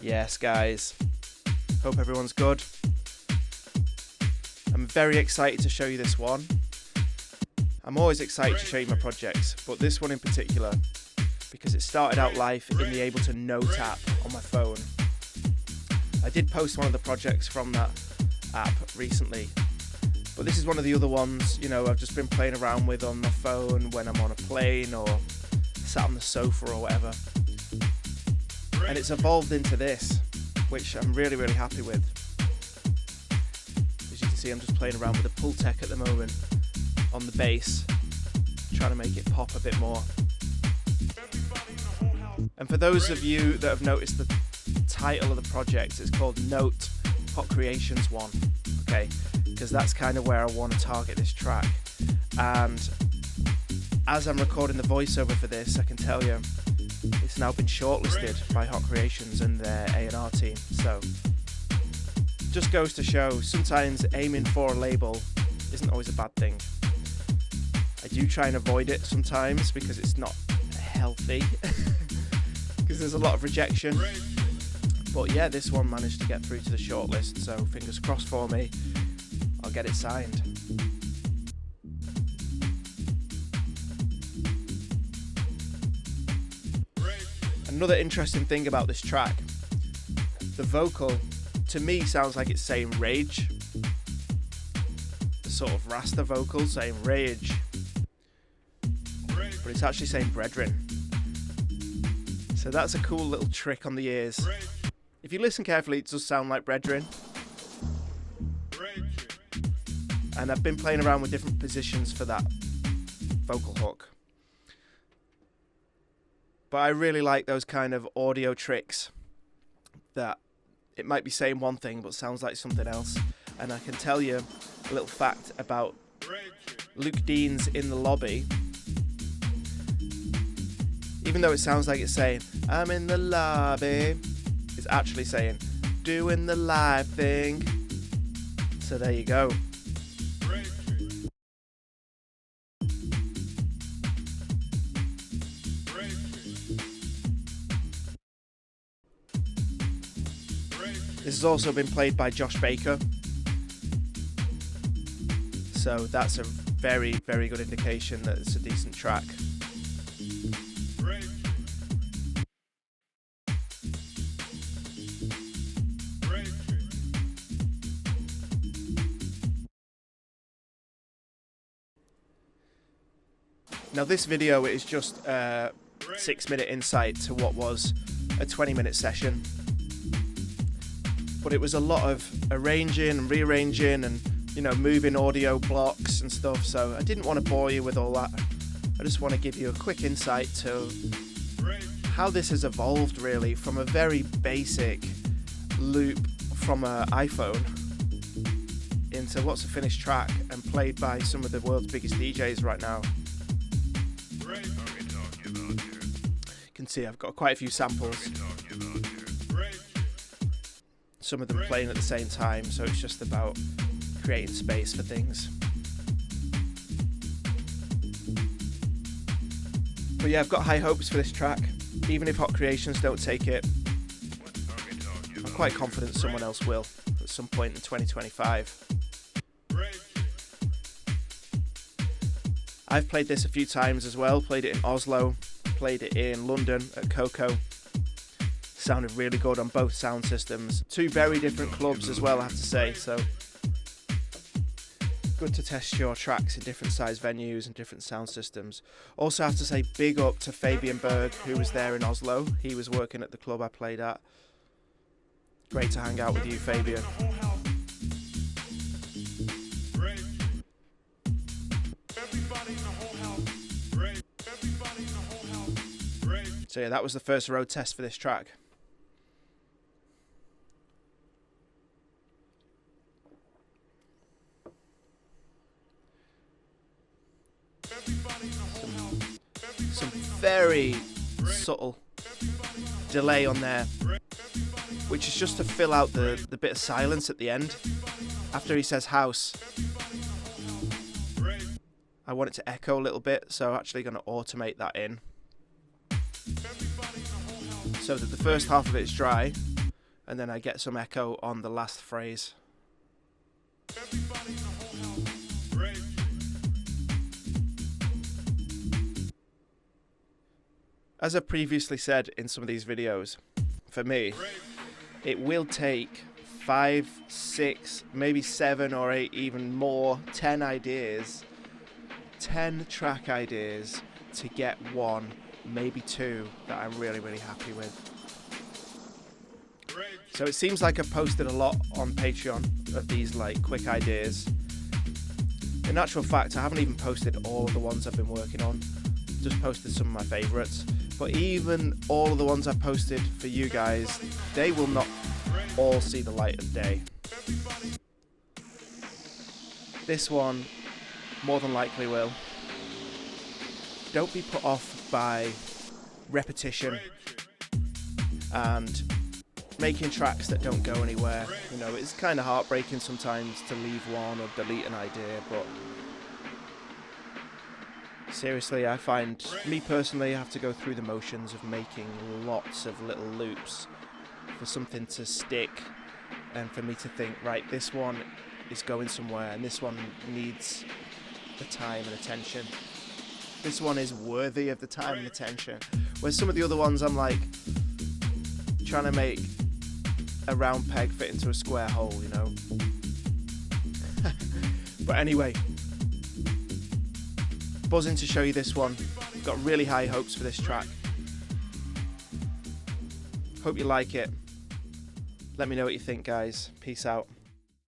Yes, guys. Hope everyone's good. I'm very excited to show you this one. I'm always excited to show you my projects, but this one in particular, because it started out life in the Ableton Note app on my phone. I did post one of the projects from that app recently, but this is one of the other ones, you know, I've just been playing around with on my phone when I'm on a plane or sat on the sofa or whatever. And it's evolved into this, which I'm really, really happy with. As you can see, I'm just playing around with the pull tech at the moment on the bass, trying to make it pop a bit more. And for those of you that have noticed the title of the project, it's called Note Hot Creations 1, okay? Because that's kind of where I want to target this track. And as I'm recording the voiceover for this, I can tell you it's now been shortlisted by Hot Creations and their A&R team. So just goes to show, sometimes aiming for a label isn't always a bad thing. I do try and avoid it sometimes because it's not healthy, because there's a lot of rejection. But yeah, this one managed to get through to the shortlist, so fingers crossed for me, I'll get it signed. Another interesting thing about this track, the vocal to me sounds like it's saying rage. The sort of Rasta vocal saying rage, but it's actually saying brethren. So that's a cool little trick on the ears. If you listen carefully, it does sound like brethren. And I've been playing around with different positions for that vocal hook. But I really like those kind of audio tricks that it might be saying one thing but sounds like something else. And I can tell you a little fact about Luke Dean's In the Lobby. Even though it sounds like it's saying, I'm in the lobby, it's actually saying, doing the live thing. So there you go. This has also been played by Josh Baker. So that's a very, very good indication that it's a decent track. Now this video is just a 6-minute insight to what was a 20-minute session. But it was a lot of arranging and rearranging and, you know, moving audio blocks and stuff, so I didn't want to bore you with all that. I just want to give you a quick insight to how this has evolved really from a very basic loop from an iPhone into what's a finished track and played by some of the world's biggest DJs right now. You can see I've got quite a few samples. Some of them playing at the same time, so it's just about creating space for things. But yeah, I've got high hopes for this track. Even if Hot Creations don't take it, I'm quite confident someone else will at some point in 2025. I've played this a few times as well, played it in Oslo, played it in London at Coco. Sounded really good on both sound systems. Two very different clubs as well, I have to say, so good to test your tracks in different size venues and different sound systems. Also have to say big up to Fabian Berg, who was there in Oslo. He was working at the club I played at. Great to hang out with you, Fabian. So yeah, that was the first road test for this track. Some very subtle delay on there, which is just to fill out the bit of silence at the end after he says house. I want it to echo a little bit, so I'm actually going to automate that in so that the first half of it is dry and then I get some echo on the last phrase. As I previously said in some of these videos, for me, it will take 5, 6, maybe 7 or 8, even more, 10 ideas, 10 track ideas to get 1, maybe 2 that I'm really, really happy with. So it seems like I've posted a lot on Patreon of these like quick ideas. In actual fact, I haven't even posted all of the ones I've been working on, just posted some of my favourites. But even all of the ones I've posted for you guys, they will not all see the light of day. This one more than likely will. Don't be put off by repetition and making tracks that don't go anywhere. You know, it's kind of heartbreaking sometimes to leave one or delete an idea, but seriously, I find, me personally, I have to go through the motions of making lots of little loops for something to stick and for me to think, right, this one is going somewhere and this one needs the time and attention. This one is worthy of the time and attention. Whereas some of the other ones, I'm like trying to make a round peg fit into a square hole, you know. But anyway, buzzing to show you this one. Got really high hopes for this track. Hope you like it. Let me know what you think, guys. Peace out.